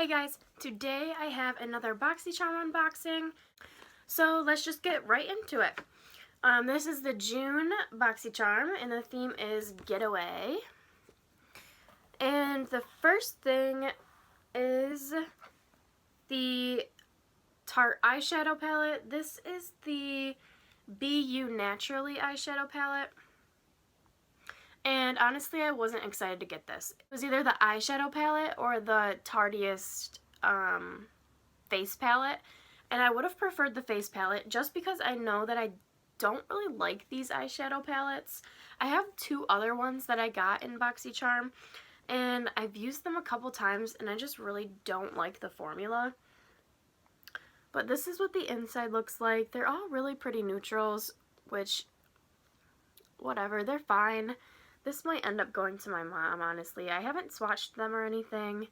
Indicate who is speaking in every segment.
Speaker 1: Hey guys, today I have another Boxycharm unboxing, so let's just get right into it. This is the June Boxycharm, and the theme is Getaway. And the first thing is the Tarte eyeshadow palette. This is the Be You Naturally eyeshadow palette. And honestly, I wasn't excited to get this. It was either the eyeshadow palette or the Tarteist face palette. And I would have preferred the face palette just because I know that I don't really like these eyeshadow palettes. I have two other ones that I got in Boxycharm, and I've used them a couple times, and I just really don't like the formula. But this is what the inside looks like. They're all really pretty neutrals, which, whatever, they're fine. This might end up going to my mom, honestly. I haven't swatched them or anything.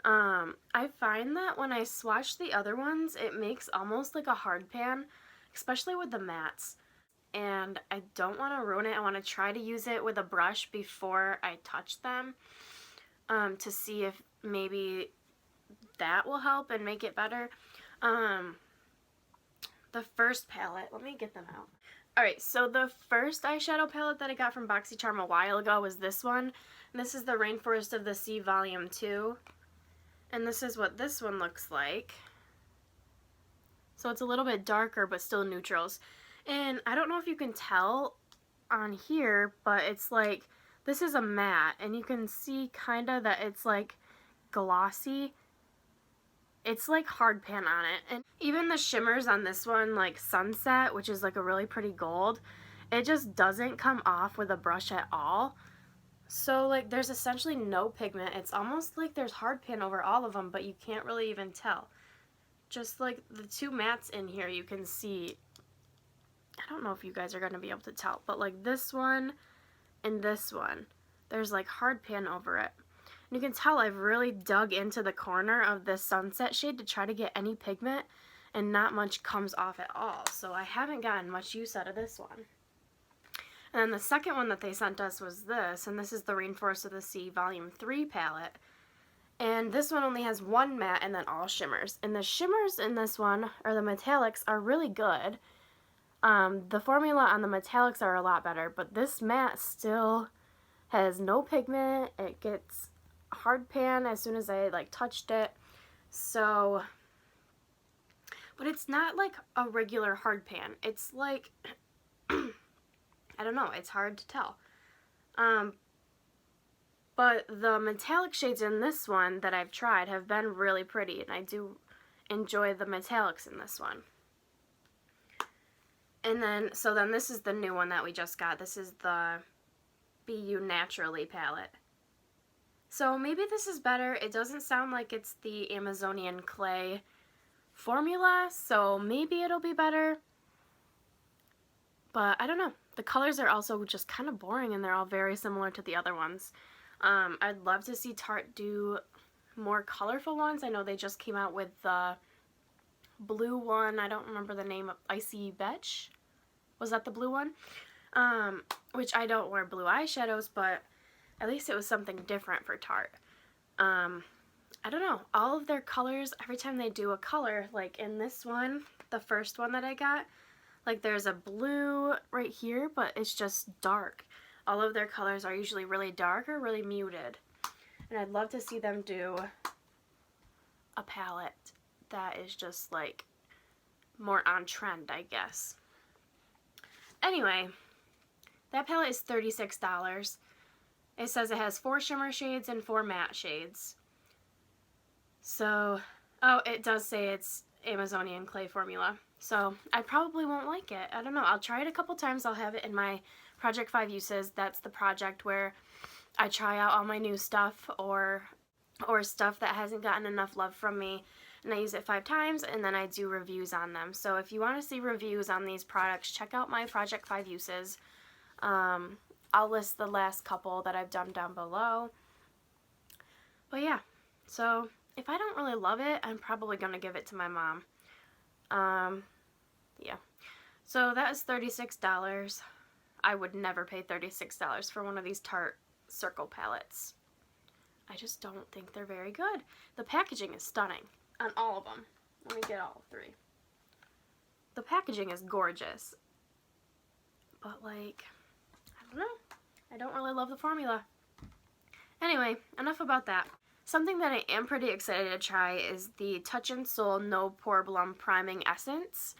Speaker 1: I find that when I swatch the other ones, it makes almost like a hard pan, especially with the mattes. And I don't want to ruin it. I want to try to use it with a brush before I touch them to see if maybe that will help and make it better. The first palette, let me get them out. Alright, so the first eyeshadow palette that I got from Boxycharm a while ago was this one. And this is the Rainforest of the Sea Volume 2. And this is what this one looks like. So it's a little bit darker, but still neutrals. And I don't know if you can tell on here, but it's like, this is a matte, and you can see kind of that it's like glossy. It's like hard pan on it. And even the shimmers on this one, like Sunset, which is like a really pretty gold, it just doesn't come off with a brush at all. So like there's essentially no pigment. It's almost like there's hard pan over all of them, but you can't really even tell. Just like the two mattes in here, you can see, I don't know if you guys are going to be able to tell, but like this one and this one, there's like hard pan over it. And you can tell I've really dug into the corner of this Sunset shade to try to get any pigment, and not much comes off at all. So I haven't gotten much use out of this one. And then the second one that they sent us was this, and this is the Rainforest of the Sea Volume 3 palette. And this one only has one matte and then all shimmers. And the shimmers in this one, or the metallics, are really good. The formula on the metallics are a lot better, but this matte still has no pigment. It gets hard pan as soon as I like touched it. So, but it's not like a regular hard pan. It's like, I don't know, it's hard to tell. But the metallic shades in this one that I've tried have been really pretty, and I do enjoy the metallics in this one. And then, so then this is the new one that we just got. This is the Be You Naturally palette. So maybe this is better. It doesn't sound like it's the Amazonian clay formula, so maybe it'll be better. But I don't know. The colors are also just kind of boring, and they're all very similar to the other ones. I'd love to see Tarte do more colorful ones. I know they just came out with the blue one. I don't remember the name. Icy Betch? Was that the blue one? Which I don't wear blue eyeshadows, but at least it was something different for Tarte. I don't know. All of their colors, every time they do a color, like in this one, the first one that I got, like there's a blue right here, but it's just dark. All of their colors are usually really dark or really muted. And I'd love to see them do a palette that is just like more on trend, I guess. Anyway, that palette is $36. It says it has 4 shimmer shades and 4 matte shades. So, oh, it does say it's Amazonian clay formula. So, I probably won't like it. I don't know. I'll try it a couple times. I'll have it in my Project 5 uses. That's the project where I try out all my new stuff or stuff that hasn't gotten enough love from me, and I use it 5 times, and then I do reviews on them. So if you want to see reviews on these products, check out my Project 5 uses. I'll list the last couple that I've done down below. But yeah, so if I don't really love it, I'm probably going to give it to my mom. Yeah. So that is $36. I would never pay $36 for one of these Tarte Circle palettes. I just don't think they're very good. The packaging is stunning on all of them. Let me get all three. The packaging is gorgeous. But like, I don't know. I don't really love the formula. Anyway, enough about that. Something that I am pretty excited to try is the Touch in Sol No Pore Blum Priming Essence.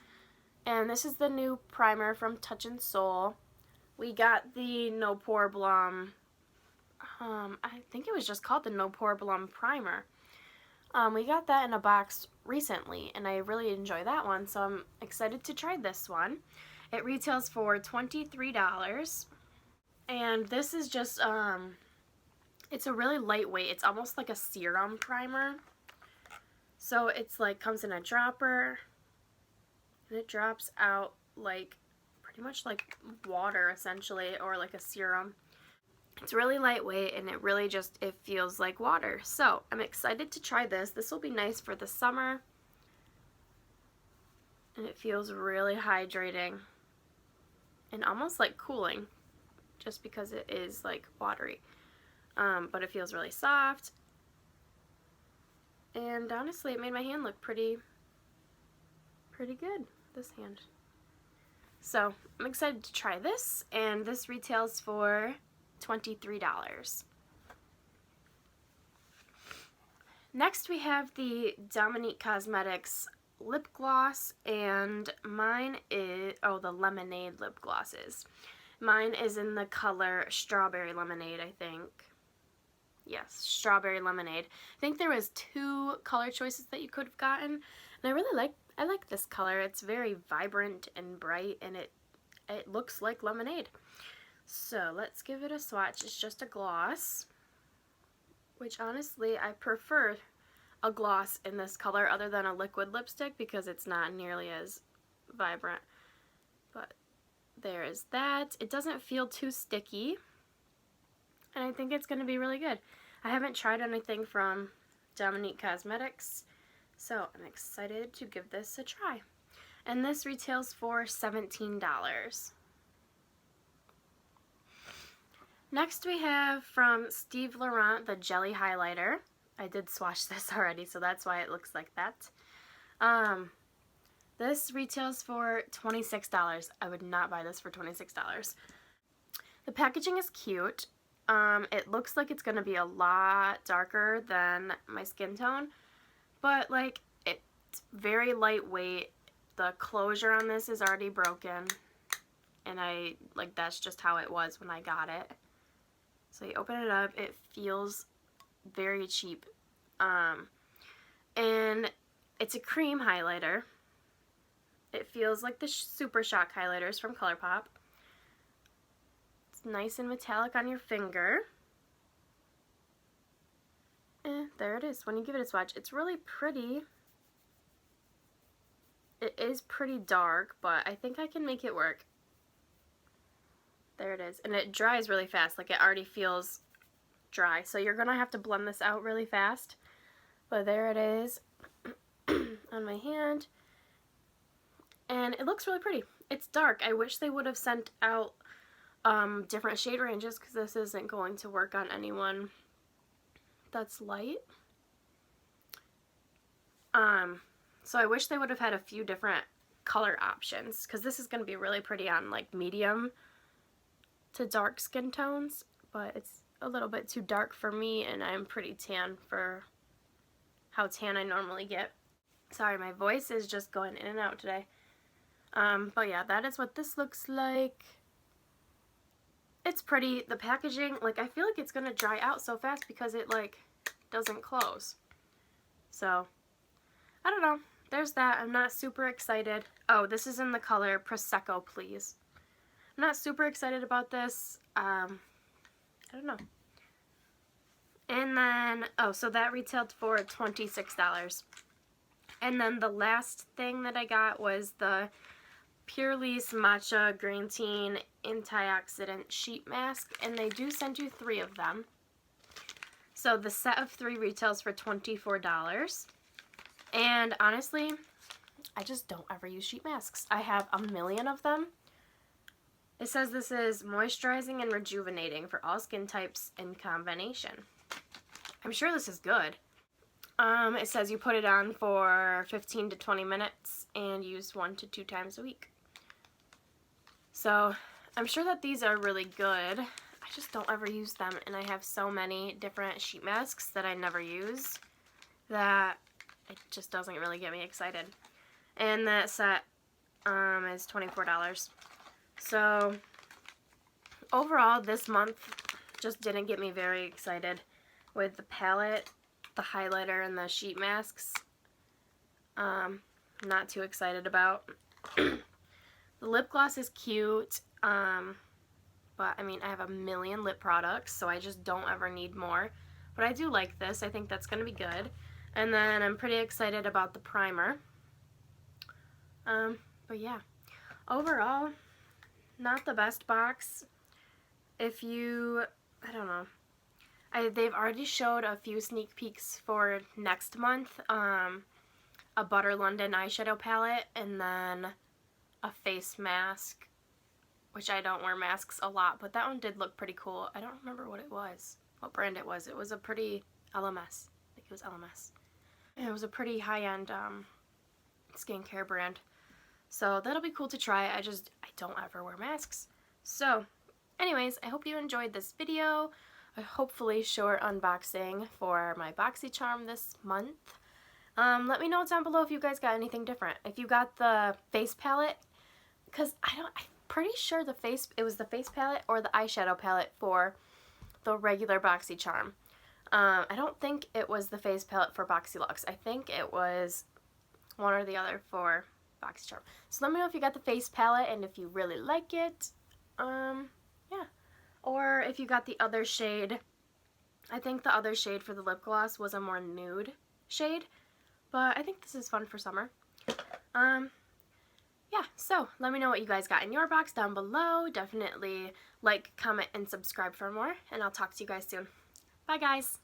Speaker 1: And this is the new primer from Touch in Sol. We got the No Pore Blum, I think it was just called the No Pore Blum Primer. We got that in a box recently, and I really enjoy that one, so I'm excited to try this one. It retails for $23, and this is just, it's a really lightweight, it's almost like a serum primer. So it's like, comes in a dropper, and it drops out like, pretty much like water essentially, or like a serum. It's really lightweight, and it really just, it feels like water. So I'm excited to try this. This will be nice for the summer, and it feels really hydrating and almost like cooling, just because it is like watery. But it feels really soft, and honestly it made my hand look pretty good, this hand. So I'm excited to try this, and this retails for $23. Next we have the Dominique Cosmetics lip gloss, and mine is, the lemonade lip glosses. Mine is in the color Strawberry Lemonade, I think. Yes, Strawberry Lemonade. I think there was 2 color choices that you could have gotten, and I really like this color. It's very vibrant and bright, and it looks like lemonade. So let's give it a swatch. It's just a gloss, which honestly I prefer a gloss in this color other than a liquid lipstick because it's not nearly as vibrant. But there is that. It doesn't feel too sticky, and I think it's going to be really good. I haven't tried anything from Dominique Cosmetics, so I'm excited to give this a try. And this retails for $17. Next we have from Steve Laurent the Jelly Highlighter. I did swatch this already, so that's why it looks like that. This retails for $26. I would not buy this for $26. The packaging is cute. It looks like it's going to be a lot darker than my skin tone, but like it's very lightweight. The closure on this is already broken, and that's just how it was when I got it. So you open it up, it feels very cheap, and it's a cream highlighter. It feels like the Super Shock highlighters from ColourPop. It's nice and metallic on your finger. There it is. When you give it a swatch, it's really pretty. It is pretty dark, but I think I can make it work. There it is. And it dries really fast. Like, it already feels dry. So you're going to have to blend this out really fast. But there it is on my hand. And it looks really pretty. It's dark. I wish they would have sent out different shade ranges, because this isn't going to work on anyone that's light. So I wish they would have had a few different color options, because this is going to be really pretty on like medium to dark skin tones, but it's a little bit too dark for me, and I'm pretty tan for how tan I normally get. Sorry, my voice is just going in and out today. But yeah, that is what this looks like. It's pretty. The packaging, like, I feel like it's gonna dry out so fast because it like doesn't close. So I don't know. There's that. I'm not super excited. Oh, this is in the color Prosecco Please. I'm not super excited about this. I don't know. And then, oh, so that retailed for $26. And then the last thing that I got was the Pure Lease Matcha Green Tea Antioxidant Sheet Mask, and they do send you 3 of them. So the set of 3 retails for $24. And honestly, I just don't ever use sheet masks. I have a million of them. It says this is moisturizing and rejuvenating for all skin types in combination. I'm sure this is good. It says you put it on for 15 to 20 minutes and use 1 to 2 times a week. So I'm sure that these are really good. I just don't ever use them, and I have so many different sheet masks that I never use that it just doesn't really get me excited. And that set is $24. So overall, this month just didn't get me very excited with the palette, the highlighter, and the sheet masks. Not too excited about. The lip gloss is cute, but I mean, I have a million lip products, so I just don't ever need more. But I do like this. I think that's going to be good. And then I'm pretty excited about the primer. But yeah, overall, not the best box. If you, I don't know, they've already showed a few sneak peeks for next month. A Butter London eyeshadow palette, and then a face mask, which I don't wear masks a lot, but that one did look pretty cool. I don't remember what it was, what brand it was. It was a pretty LMS. I think it was LMS. And it was a pretty high-end skincare brand. So that'll be cool to try. I don't ever wear masks. So anyways, I hope you enjoyed this video. A hopefully short unboxing for my Boxycharm this month. Let me know down below if you guys got anything different. If you got the face palette, because I'm pretty sure it was the face palette or the eyeshadow palette for the regular Boxycharm. I don't think it was the face palette for BoxyLuxe. I think it was one or the other for Boxycharm. So let me know if you got the face palette and if you really like it. Yeah. Or if you got the other shade. I think the other shade for the lip gloss was a more nude shade. But I think this is fun for summer. Yeah, so let me know what you guys got in your box down below. Definitely like, comment, and subscribe for more. And I'll talk to you guys soon. Bye, guys.